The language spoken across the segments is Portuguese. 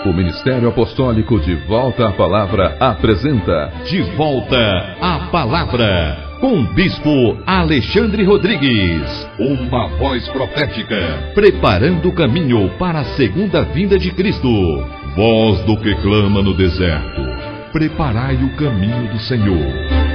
O Ministério Apostólico De Volta à Palavra apresenta De Volta à Palavra, com o Bispo Alexandre Rodrigues. Uma voz profética, preparando o caminho para a segunda vinda de Cristo. Voz do que clama no deserto, preparai o caminho do Senhor.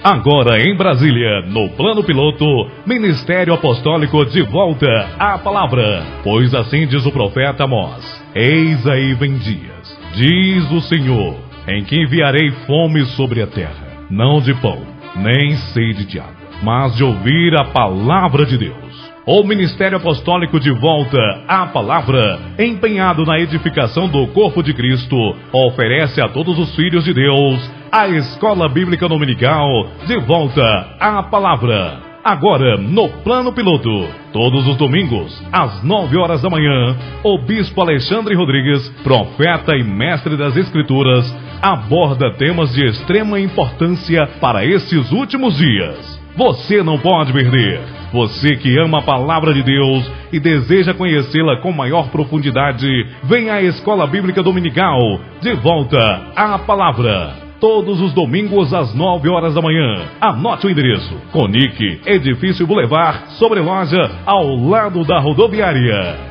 Agora em Brasília, no plano piloto, Ministério Apostólico De Volta à Palavra. Pois assim diz o profeta Amós: eis aí vem dias, diz o Senhor, em que enviarei fome sobre a terra, não de pão, nem sede de água, mas de ouvir a palavra de Deus. O Ministério Apostólico De Volta à Palavra, empenhado na edificação do corpo de Cristo, oferece a todos os filhos de Deus a Escola Bíblica Dominical De Volta à Palavra. Agora, no plano piloto, todos os domingos, às 9 horas da manhã, o Bispo Alexandre Rodrigues, profeta e mestre das Escrituras, aborda temas de extrema importância para esses últimos dias. Você não pode perder. Você que ama a Palavra de Deus e deseja conhecê-la com maior profundidade, venha à Escola Bíblica Dominical De Volta à Palavra. Todos os domingos às 9 horas da manhã. Anote o endereço: Conic, Edifício Boulevard, sobre loja, ao lado da rodoviária.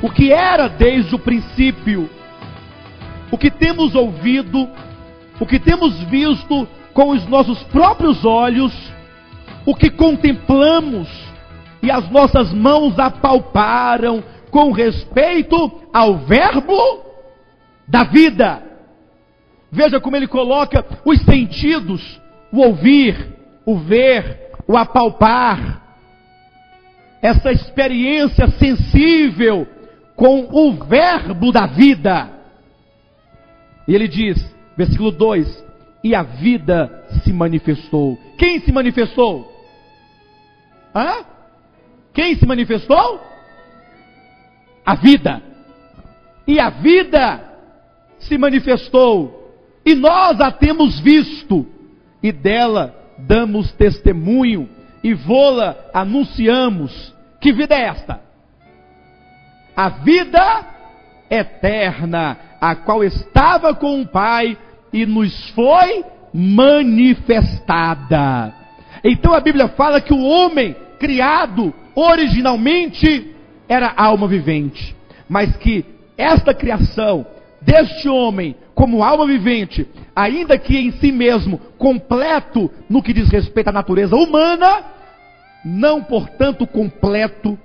O que era desde o princípio, o que temos ouvido, o que temos visto com os nossos próprios olhos, o que contemplamos e as nossas mãos apalparam com respeito ao verbo da vida. Veja como ele coloca os sentidos: o ouvir, o ver, o apalpar, essa experiência sensível com o verbo da vida. E ele diz, versículo 2: e a vida se manifestou. Quem se manifestou? Quem se manifestou? A vida. E a vida se manifestou, e nós a temos visto, e dela damos testemunho, e vô-la anunciamos. Que vida é esta? A vida eterna, a qual estava com o Pai e nos foi manifestada. Então a Bíblia fala que o homem criado originalmente era alma vivente, mas que esta criação deste homem como alma vivente, ainda que em si mesmo completo no que diz respeito à natureza humana, não portanto completo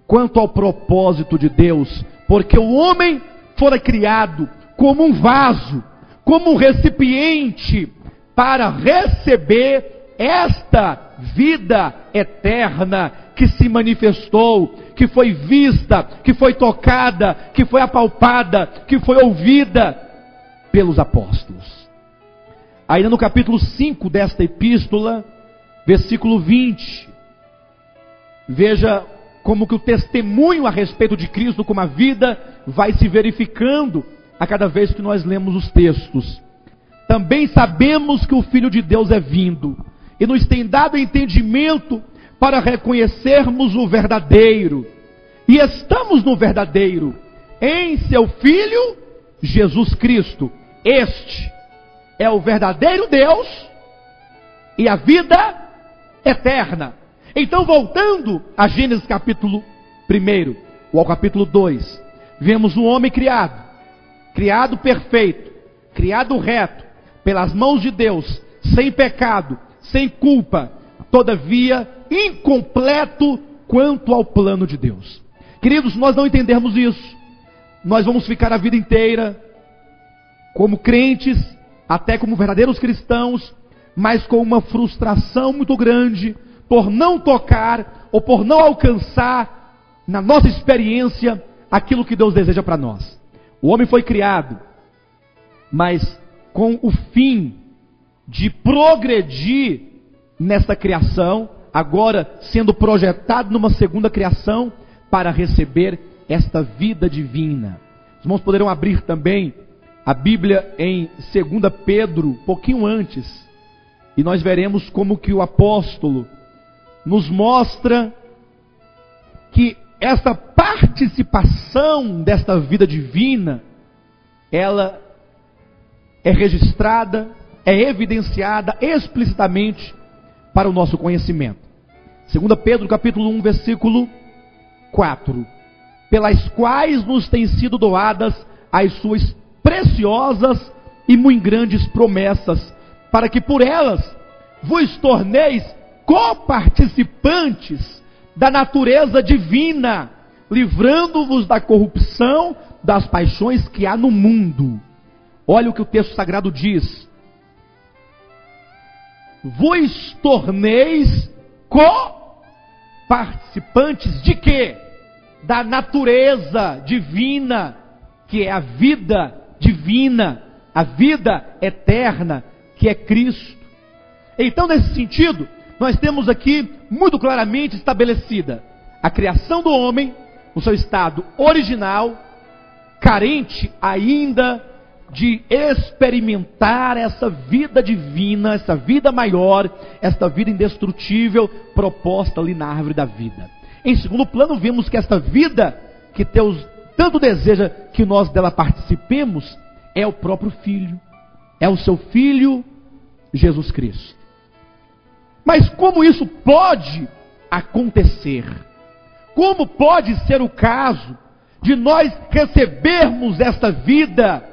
quanto ao propósito de Deus, porque o homem fora criado como um vaso, como um recipiente, para receber esta vida eterna que se manifestou, que foi vista, que foi tocada, que foi apalpada, que foi ouvida pelos apóstolos. Ainda no capítulo 5 desta epístola, versículo 20, veja como que o testemunho a respeito de Cristo como a vida vai se verificando a cada vez que nós lemos os textos. Também sabemos que o Filho de Deus é vindo, e nos tem dado entendimento para reconhecermos o verdadeiro, e estamos no verdadeiro, em seu Filho Jesus Cristo. Este é o verdadeiro Deus e a vida eterna. Então, voltando a Gênesis capítulo 1 ou ao capítulo 2, vemos um homem criado perfeito, criado reto, pelas mãos de Deus, sem pecado, sem culpa, todavia incompleto quanto ao plano de Deus. Queridos, nós não entendermos isso, nós vamos ficar a vida inteira como crentes, até como verdadeiros cristãos, mas com uma frustração muito grande, por não tocar, ou por não alcançar, na nossa experiência, aquilo que Deus deseja para nós. O homem foi criado, mas com o fim de progredir nesta criação, agora sendo projetado numa segunda criação para receber esta vida divina. Os irmãos poderão abrir também a Bíblia em 2 Pedro, um pouquinho antes, e nós veremos como que o apóstolo nos mostra que essa participação desta vida divina, ela é registrada, é evidenciada explicitamente para o nosso conhecimento. 2 Pedro capítulo 1, versículo 4. Pelas quais nos têm sido doadas as suas preciosas e muito grandes promessas, para que por elas vos torneis coparticipantes da natureza divina, livrando-vos da corrupção das paixões que há no mundo. Olha o que o texto sagrado diz: vos torneis coparticipantes de quê? Da natureza divina, que é a vida divina, a vida eterna, que é Cristo. Então, nesse sentido, nós temos aqui muito claramente estabelecida a criação do homem no seu estado original, carente ainda de experimentar essa vida divina, essa vida maior, essa vida indestrutível proposta ali na árvore da vida. Em segundo plano, vemos que esta vida que Deus tanto deseja que nós dela participemos é o próprio Filho, é o seu Filho Jesus Cristo. Mas como isso pode acontecer? Como pode ser o caso de nós recebermos esta vida,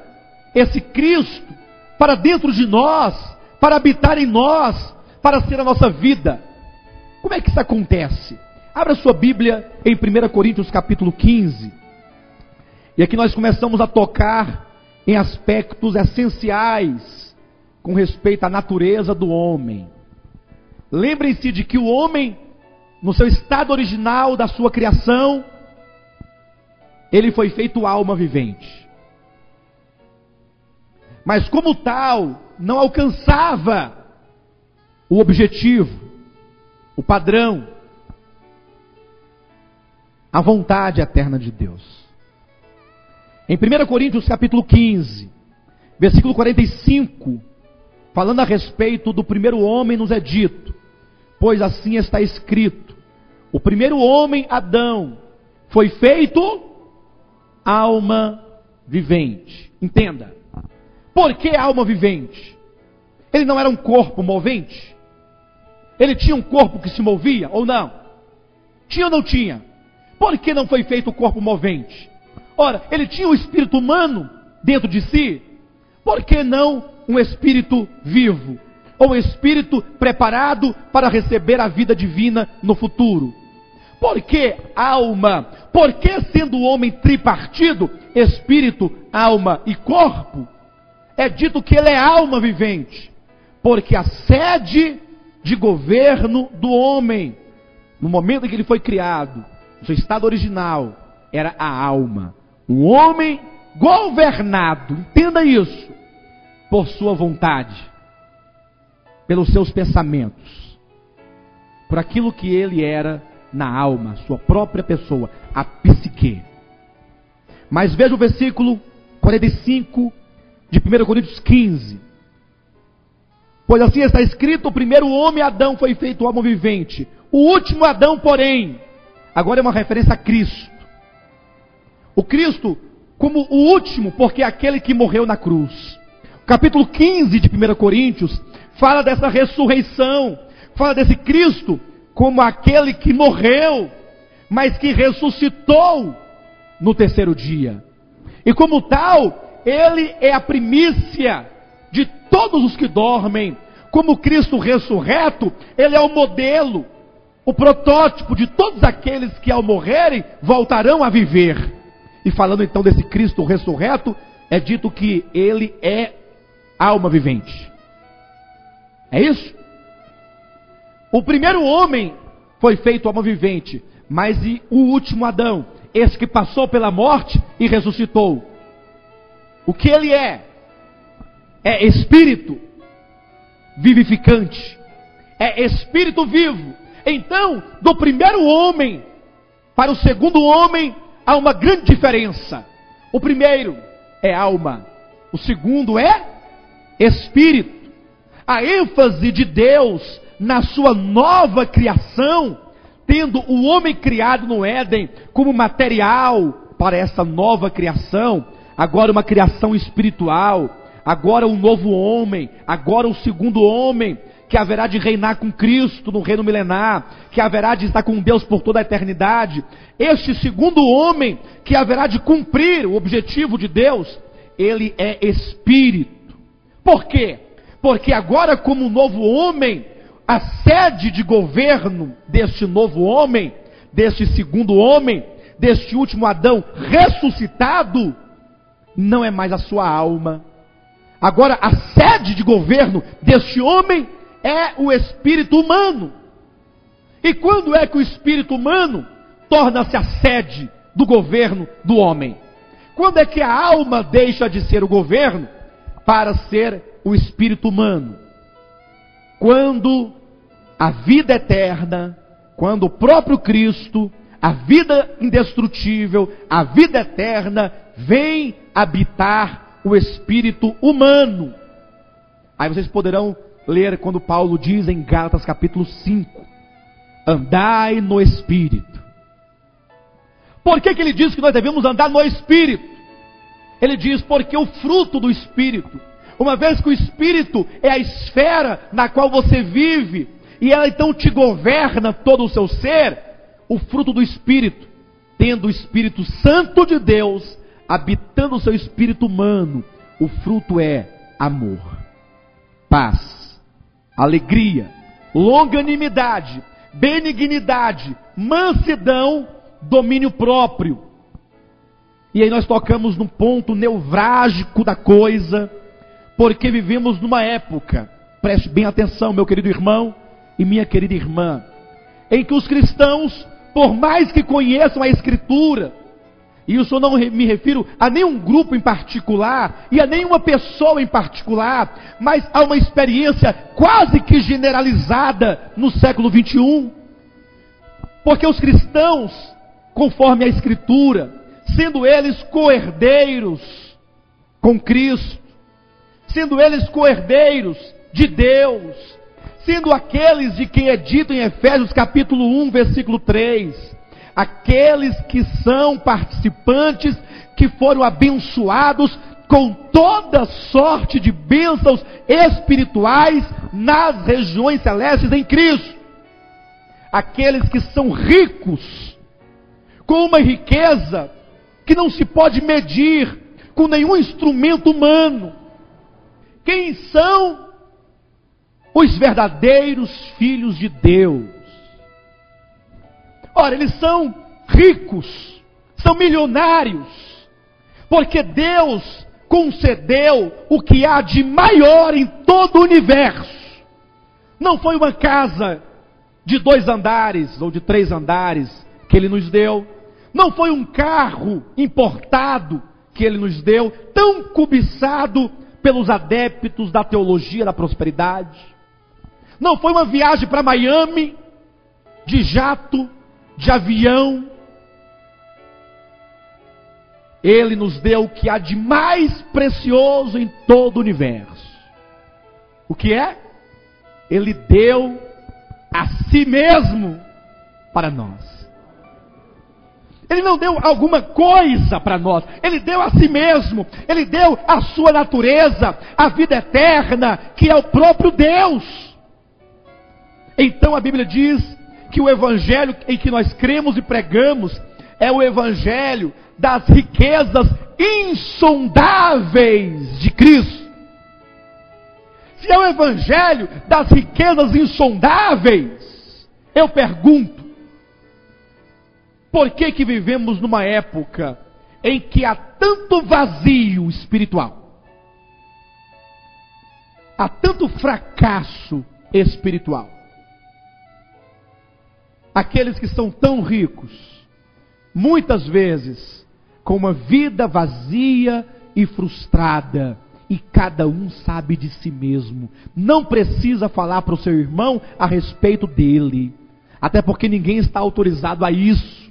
esse Cristo, para dentro de nós, para habitar em nós, para ser a nossa vida? Como é que isso acontece? Abra sua Bíblia em 1 Coríntios capítulo 15. E aqui nós começamos a tocar em aspectos essenciais com respeito à natureza do homem. Lembrem-se de que o homem, no seu estado original da sua criação, ele foi feito alma vivente. Mas como tal, não alcançava o objetivo, o padrão, a vontade eterna de Deus. Em 1 Coríntios capítulo 15, versículo 45, falando a respeito do primeiro homem, nos é dito: pois assim está escrito, o primeiro homem, Adão, foi feito alma vivente. Entenda, por que alma vivente? Ele não era um corpo movente? Ele tinha um corpo que se movia ou não? Tinha ou não tinha? Por que não foi feito o corpo movente? Ora, ele tinha o espírito humano dentro de si? Por que não um espírito vivo? Ou um espírito preparado para receber a vida divina no futuro? Por que alma? Por que, sendo o homem tripartido, espírito, alma e corpo, é dito que ele é alma vivente? Porque a sede de governo do homem, no momento em que ele foi criado, no seu estado original, era a alma. Um homem governado, entenda isso, por sua vontade, pelos seus pensamentos, por aquilo que ele era na alma, sua própria pessoa, a psique. Mas veja o versículo 45 de 1 Coríntios 15. Pois assim está escrito: o primeiro homem, Adão, foi feito alma vivente. O último Adão, porém, agora é uma referência a Cristo. O Cristo como o último, porque é aquele que morreu na cruz. O capítulo 15 de 1 Coríntios fala dessa ressurreição, fala desse Cristo como aquele que morreu, mas que ressuscitou no terceiro dia. E como tal, ele é a primícia de todos os que dormem. Como Cristo ressurreto, ele é o modelo, o protótipo de todos aqueles que ao morrerem voltarão a viver. E falando então desse Cristo ressurreto, é dito que ele é alma vivente. É isso? O primeiro homem foi feito alma vivente, mas e o último Adão, esse que passou pela morte e ressuscitou? O que ele é? É espírito vivificante, é espírito vivo, Então, do primeiro homem para o segundo homem, há uma grande diferença. O primeiro é alma, o segundo é espírito. A ênfase de Deus na sua nova criação, tendo o homem criado no Éden como material para essa nova criação, agora uma criação espiritual, agora um novo homem, agora um segundo homem, que haverá de reinar com Cristo no reino milenar, que haverá de estar com Deus por toda a eternidade. Este segundo homem, que haverá de cumprir o objetivo de Deus, ele é espírito. Por quê? Porque agora, como novo homem, a sede de governo deste novo homem, deste segundo homem, deste último Adão ressuscitado, não é mais a sua alma. Agora a sede de governo deste homem é o espírito humano. E quando é que o espírito humano torna-se a sede do governo do homem? Quando é que a alma deixa de ser o governo para ser o espírito humano? Quando a vida eterna, quando o próprio Cristo, a vida indestrutível, a vida eterna, vem habitar o espírito humano. Aí vocês poderão ler quando Paulo diz em Gálatas capítulo 5, andai no Espírito. Por que ele diz que nós devemos andar no Espírito? Ele diz porque o fruto do Espírito, uma vez que o Espírito é a esfera na qual você vive, e ela então te governa todo o seu ser, o fruto do Espírito, tendo o Espírito Santo de Deus, habitando o seu espírito humano, o fruto é amor, paz, alegria, longanimidade, benignidade, mansidão, domínio próprio. E aí nós tocamos num ponto nevrálgico da coisa, porque vivemos numa época, preste bem atenção, meu querido irmão e minha querida irmã, em que os cristãos, por mais que conheçam a Escritura, e isso eu não me refiro a nenhum grupo em particular, e a nenhuma pessoa em particular, mas a uma experiência quase que generalizada no século 21, porque os cristãos, conforme a Escritura, sendo eles co-herdeiros com Cristo, sendo eles co-herdeiros de Deus, sendo aqueles de quem é dito em Efésios capítulo 1, versículo 3, aqueles que são participantes, que foram abençoados com toda sorte de bênçãos espirituais nas regiões celestes em Cristo. Aqueles que são ricos, com uma riqueza que não se pode medir com nenhum instrumento humano. Quem são os verdadeiros filhos de Deus? Ora, eles são ricos, são milionários, porque Deus concedeu o que há de maior em todo o universo. Não foi uma casa de 2 andares ou de 3 andares que Ele nos deu. Não foi um carro importado que Ele nos deu, tão cobiçado pelos adeptos da teologia da prosperidade. Não foi uma viagem para Miami, de jato, de avião. Ele nos deu o que há de mais precioso em todo o universo. O que é? Ele deu a si mesmo para nós. Ele não deu alguma coisa para nós, Ele deu a si mesmo, Ele deu a sua natureza, a vida eterna, que é o próprio Deus. Então a Bíblia diz que o evangelho em que nós cremos e pregamos é o evangelho das riquezas insondáveis de Cristo. Se é o evangelho das riquezas insondáveis, eu pergunto, por que que vivemos numa época em que há tanto vazio espiritual? Há tanto fracasso espiritual? Aqueles que são tão ricos, muitas vezes, com uma vida vazia e frustrada, e cada um sabe de si mesmo, não precisa falar para o seu irmão a respeito dele. Até porque ninguém está autorizado a isso.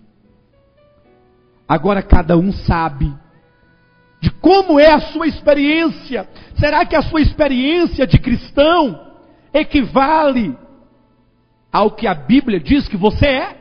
Agora cada um sabe de como é a sua experiência. Será que a sua experiência de cristão equivale ao que a Bíblia diz que você é?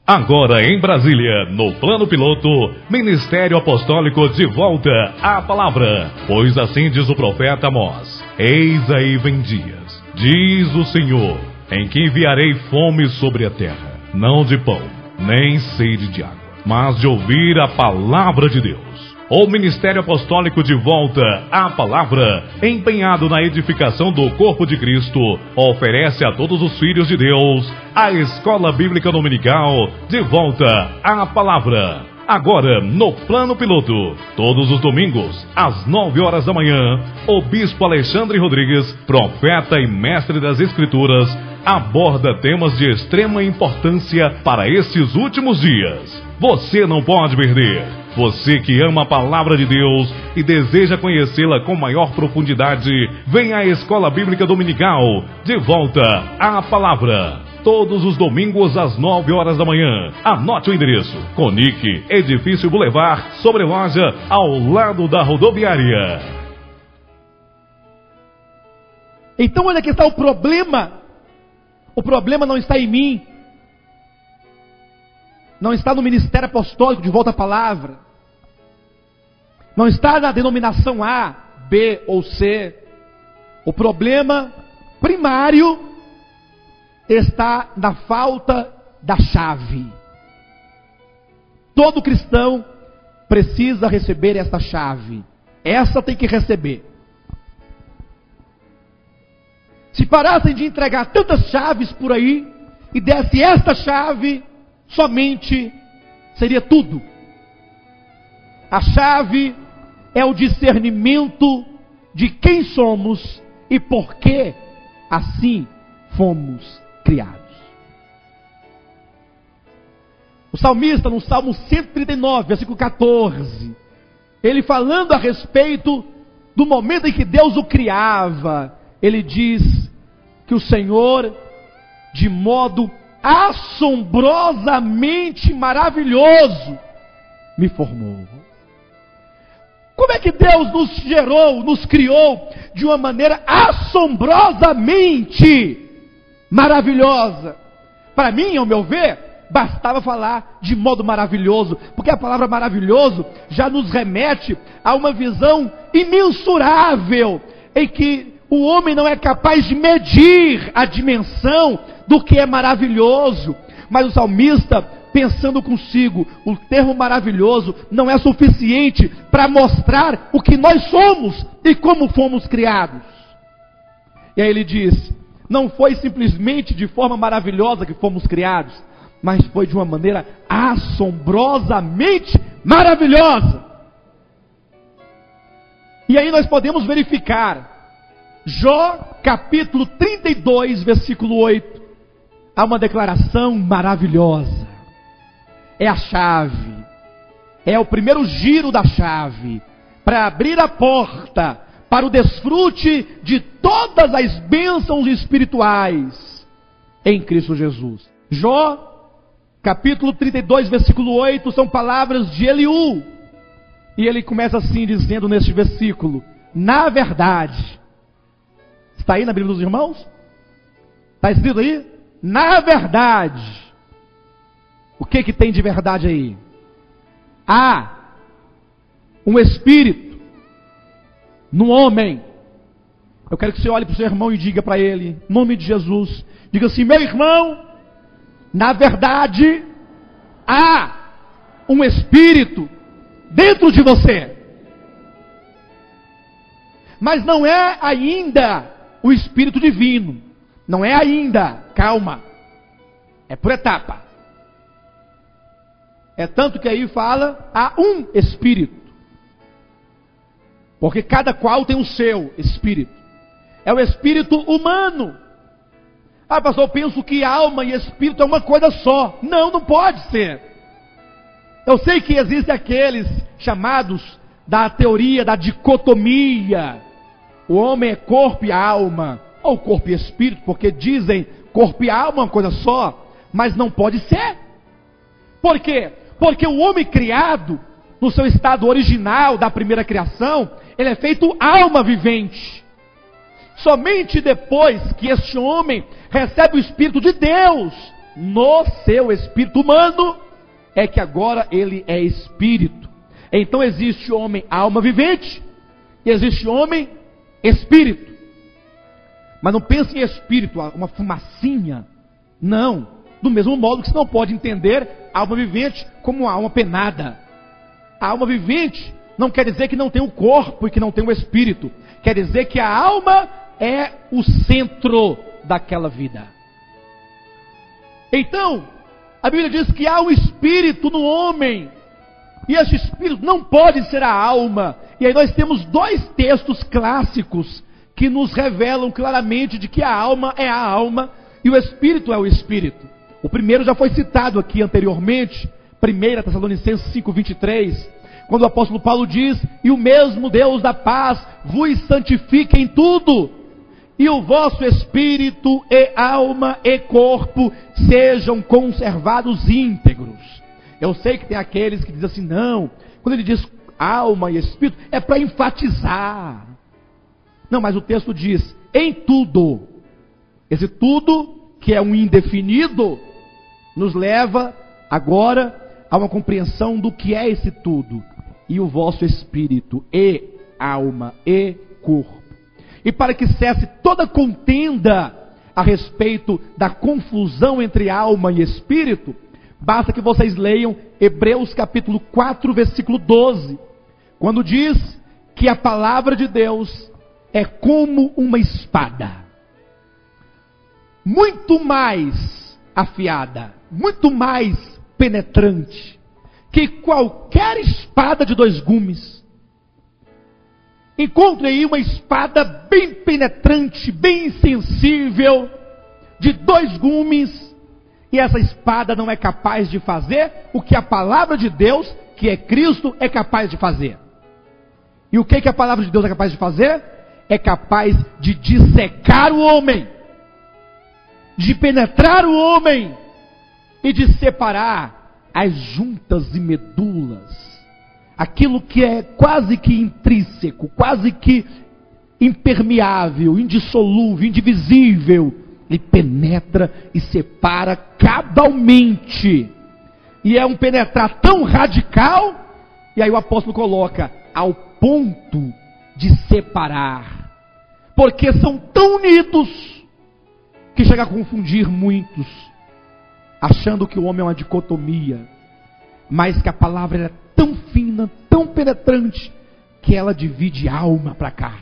Agora em Brasília, no Plano Piloto, Ministério Apostólico de volta à palavra. Pois assim diz o profeta Amós: eis aí vem dias, diz o Senhor, em que enviarei fome sobre a terra, não de pão, nem sede de água, mas de ouvir a palavra de Deus. O Ministério Apostólico de volta à palavra, empenhado na edificação do corpo de Cristo, oferece a todos os filhos de Deus a Escola Bíblica Dominical de volta à palavra. Agora, no Plano Piloto, todos os domingos, às 9 horas da manhã, o Bispo Alexandre Rodrigues, profeta e mestre das Escrituras, aborda temas de extrema importância para estes últimos dias. Você não pode perder. Você que ama a palavra de Deus e deseja conhecê-la com maior profundidade, venha à Escola Bíblica Dominical de volta à palavra. Todos os domingos às 9 horas da manhã. Anote o endereço: Conic, Edifício Boulevard, sobre loja, ao lado da rodoviária. Então onde é que está o problema? O problema não está em mim. Não está no Ministério Apostólico de volta à palavra. Não está na denominação A, B ou C. O problema primário está na falta da chave. Todo cristão precisa receber esta chave. Essa tem que receber. Se parassem de entregar tantas chaves por aí e desse esta chave, somente seria tudo. A chave é o discernimento de quem somos e por que assim fomos criados. O salmista, no Salmo 139, versículo 14, ele falando a respeito do momento em que Deus o criava, ele diz que o Senhor, de modo assombrosamente maravilhoso, me formou. Como é que Deus nos gerou, nos criou de uma maneira assombrosamente maravilhosa? Para mim, ao meu ver, bastava falar de modo maravilhoso, porque a palavra maravilhoso já nos remete a uma visão imensurável, em que o homem não é capaz de medir a dimensão do que é maravilhoso. Mas o salmista, pensando consigo, o termo maravilhoso não é suficiente para mostrar o que nós somos e como fomos criados. E aí ele diz: não foi simplesmente de forma maravilhosa que fomos criados, mas foi de uma maneira assombrosamente maravilhosa. E aí nós podemos verificar Jó capítulo 32, versículo 8. Há uma declaração maravilhosa. É a chave. É o primeiro giro da chave para abrir a porta para o desfrute de todas as bênçãos espirituais em Cristo Jesus. Jó capítulo 32, versículo 8, são palavras de Eliú. E ele começa assim dizendo neste versículo: na verdade. Está aí na Bíblia dos irmãos? Está escrito aí? Na verdade. O que que tem de verdade aí? Há um espírito no homem. Eu quero que você olhe para o seu irmão e diga para ele, em nome de Jesus, diga assim: meu irmão, na verdade, há um espírito dentro de você. Mas não é ainda o Espírito Divino. Não é ainda. Calma. É por etapa. É tanto que aí fala, há um Espírito. Porque cada qual tem o seu Espírito. É o Espírito humano. Ah, pastor, eu penso que alma e Espírito é uma coisa só. Não, não pode ser. Eu sei que existem aqueles chamados da teoria da dicotomia. O homem é corpo e alma, ou corpo e espírito, porque dizem corpo e alma é uma coisa só. mas não pode ser. Por quê? Porque o homem criado, no seu estado original da primeira criação, ele é feito alma vivente. Somente depois que este homem recebe o Espírito de Deus no seu espírito humano, é que agora ele é espírito. Então existe homem alma vivente e existe homem espírito. Mas não pense em espírito, uma fumacinha. Não. Do mesmo modo que você não pode entender alma vivente como uma alma penada. A alma vivente não quer dizer que não tem um corpo e que não tem um espírito. Quer dizer que a alma é o centro daquela vida. Então, a Bíblia diz que há um espírito no homem. E esse espírito não pode ser a alma. E aí nós temos dois textos clássicos que nos revelam claramente de que a alma é a alma e o espírito é o espírito. O primeiro já foi citado aqui anteriormente, 1 Tessalonicenses 5:23, quando o apóstolo Paulo diz: e o mesmo Deus da paz vos santifique em tudo, e o vosso espírito e alma e corpo sejam conservados íntegros. Eu sei que tem aqueles que dizem assim, não, quando ele diz alma e espírito, é para enfatizar. Não, mas o texto diz, em tudo. Esse tudo, que é um indefinido, nos leva agora a uma compreensão do que é esse tudo. E o vosso espírito, e alma, e corpo. E para que cesse toda contenda a respeito da confusão entre alma e espírito, basta que vocês leiam Hebreus capítulo 4, versículo 12, quando diz que a palavra de Deus é como uma espada, muito mais afiada, muito mais penetrante, que qualquer espada de dois gumes. Encontre aí uma espada bem penetrante, bem sensível, de dois gumes, e essa espada não é capaz de fazer o que a palavra de Deus, que é Cristo, é capaz de fazer. E o que a palavra de Deus é capaz de fazer? É capaz de dissecar o homem, de penetrar o homem, e de separar as juntas e medulas, aquilo que é quase que intrínseco, quase que impermeável, indissolúvel, indivisível. Ele penetra e separa cabalmente. E é um penetrar tão radical, e aí o apóstolo coloca, ao ponto de separar. Porque são tão unidos, que chega a confundir muitos, achando que o homem é uma dicotomia. Mas que a palavra é tão fina, tão penetrante, que ela divide alma para cá,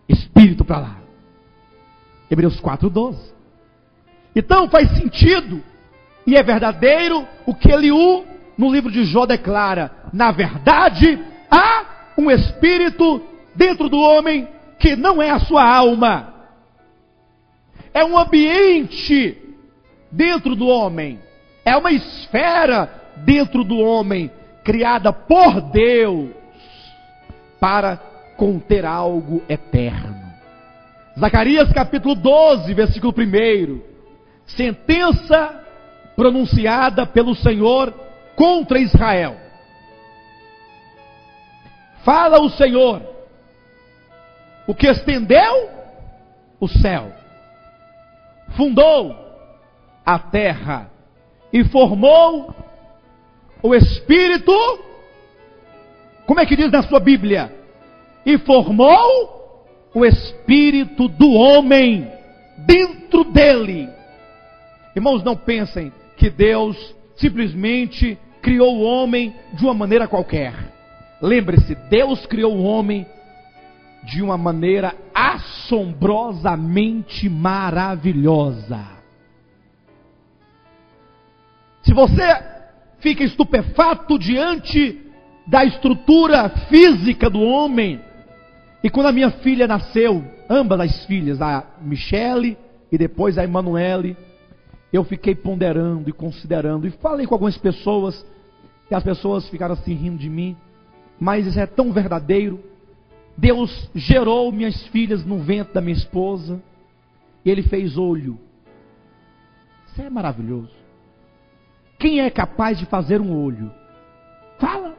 espírito para lá. Hebreus 4:12. Então faz sentido, e é verdadeiro, o que Eliú, no livro de Jó, declara. Na verdade, há um espírito dentro do homem, que não é a sua alma. É um ambiente dentro do homem. É uma esfera dentro do homem, criada por Deus, para conter algo eterno. Zacarias capítulo 12, versículo 1. Sentença pronunciada pelo Senhor contra Israel. Fala o Senhor, o que estendeu o céu, fundou a terra e formou o Espírito. Como é que diz na sua Bíblia? E formou o Espírito do homem dentro dele. Irmãos, não pensem que Deus simplesmente criou o homem de uma maneira qualquer. Lembre-se, Deus criou o homem de uma maneira assombrosamente maravilhosa. Se você fica estupefato diante da estrutura física do homem, e quando a minha filha nasceu, ambas as filhas, a Michele e depois a Emanuele, eu fiquei ponderando e considerando, e falei com algumas pessoas, e as pessoas ficaram assim rindo de mim, mas isso é tão verdadeiro. Deus gerou minhas filhas no ventre da minha esposa, e Ele fez olho. Isso é maravilhoso. Quem é capaz de fazer um olho? Fala.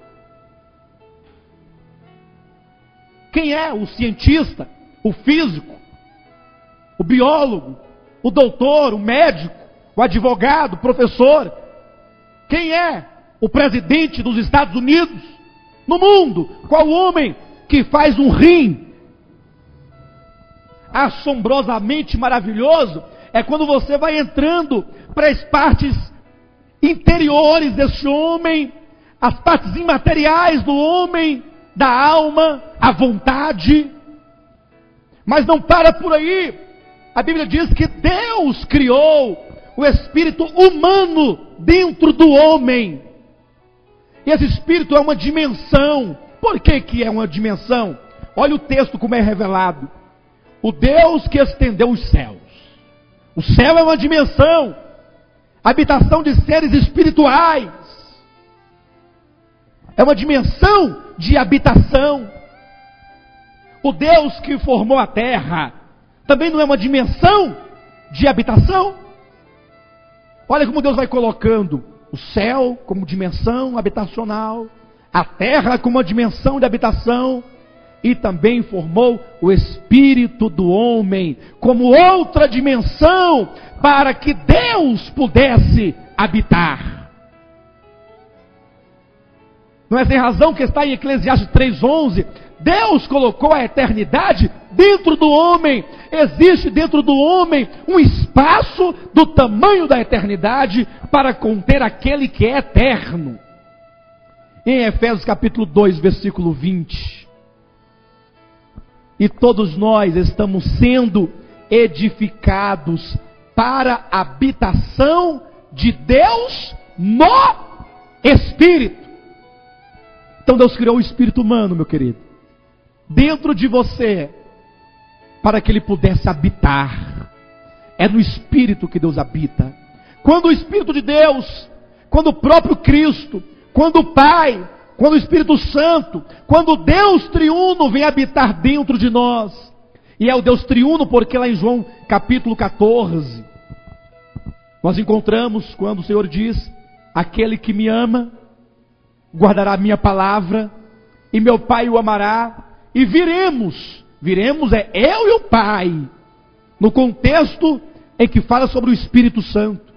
Quem é o cientista, o físico, o biólogo, o doutor, o médico, o advogado, o professor? Quem é o presidente dos Estados Unidos? No mundo, qual homem que faz um rim assombrosamente maravilhoso? É quando você vai entrando para as partes interiores desse homem, as partes imateriais do homem, da alma, a vontade. Mas não para por aí. A Bíblia diz que Deus criou o espírito humano dentro do homem. E esse espírito é uma dimensão. Por que que é uma dimensão? Olha o texto como é revelado. O Deus que estendeu os céus. O céu é uma dimensão, habitação de seres espirituais. É uma dimensão de habitação. O Deus que formou a terra também não é uma dimensão de habitação? Olha como Deus vai colocando o céu como dimensão habitacional, a terra como uma dimensão de habitação, e também formou o espírito do homem como outra dimensão para que Deus pudesse habitar. Não é sem razão que está em Eclesiastes 3:11, Deus colocou a eternidade dentro do homem. Existe dentro do homem um espaço do tamanho da eternidade para conter aquele que é eterno. Em Efésios capítulo 2, versículo 20. E todos nós estamos sendo edificados para a habitação de Deus no Espírito. Então Deus criou o espírito humano, meu querido, dentro de você, para que ele pudesse habitar. É no Espírito que Deus habita. Quando o Espírito de Deus, quando o próprio Cristo, quando o Pai, quando o Espírito Santo, quando Deus triuno vem habitar dentro de nós, e é o Deus triuno porque lá em João capítulo 14, nós encontramos quando o Senhor diz: aquele que me ama, guardará a minha palavra, e meu Pai o amará, e viremos é eu e o Pai, no contexto em que fala sobre o Espírito Santo.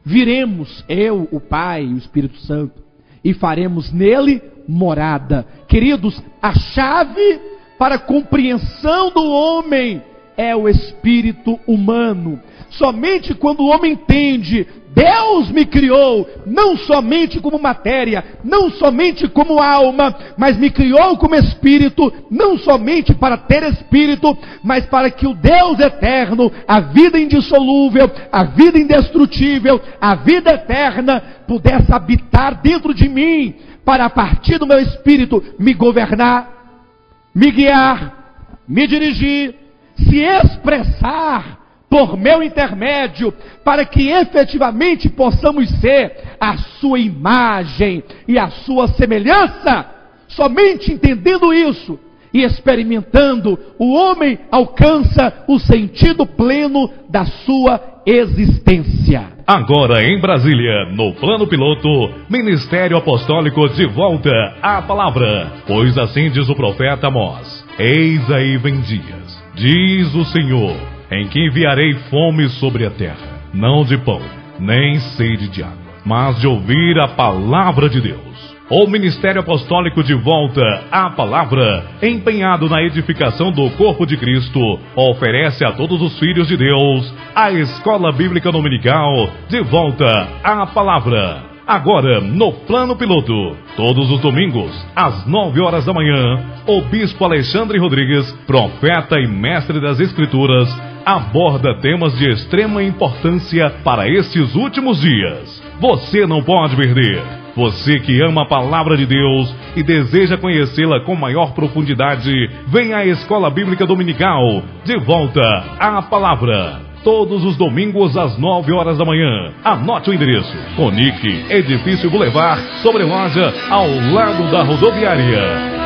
Viremos, eu, o Pai e o Espírito Santo, e faremos nele morada. Queridos, a chave para a compreensão do homem é o espírito humano. Somente quando o homem entende, Deus me criou, não somente como matéria, não somente como alma, mas me criou como espírito, não somente para ter espírito, mas para que o Deus eterno, a vida indissolúvel, a vida indestrutível, a vida eterna, pudesse habitar dentro de mim, para a partir do meu espírito me governar, me guiar, me dirigir, se expressar por meu intermédio, para que efetivamente possamos ser a sua imagem e a sua semelhança. Somente entendendo isso e experimentando, o homem alcança o sentido pleno da sua existência. Agora em Brasília, no Plano Piloto, Ministério Apostólico de volta à palavra. Pois assim diz o profeta Amós: eis aí vem dias, diz o Senhor, em que enviarei fome sobre a terra, não de pão, nem sede de água, mas de ouvir a palavra de Deus. O Ministério Apostólico de volta à palavra, empenhado na edificação do corpo de Cristo, oferece a todos os filhos de Deus a Escola Bíblica Dominical de volta à palavra. Agora, no Plano Piloto, todos os domingos, às 9 horas da manhã, o Bispo Alexandre Rodrigues, profeta e mestre das Escrituras, aborda temas de extrema importância para estes últimos dias. Você não pode perder. Você que ama a palavra de Deus e deseja conhecê-la com maior profundidade, vem à Escola Bíblica Dominical de volta à palavra. Todos os domingos às 9 horas da manhã. Anote o endereço: Conic, Edifício Boulevard, sobre loja, ao lado da rodoviária.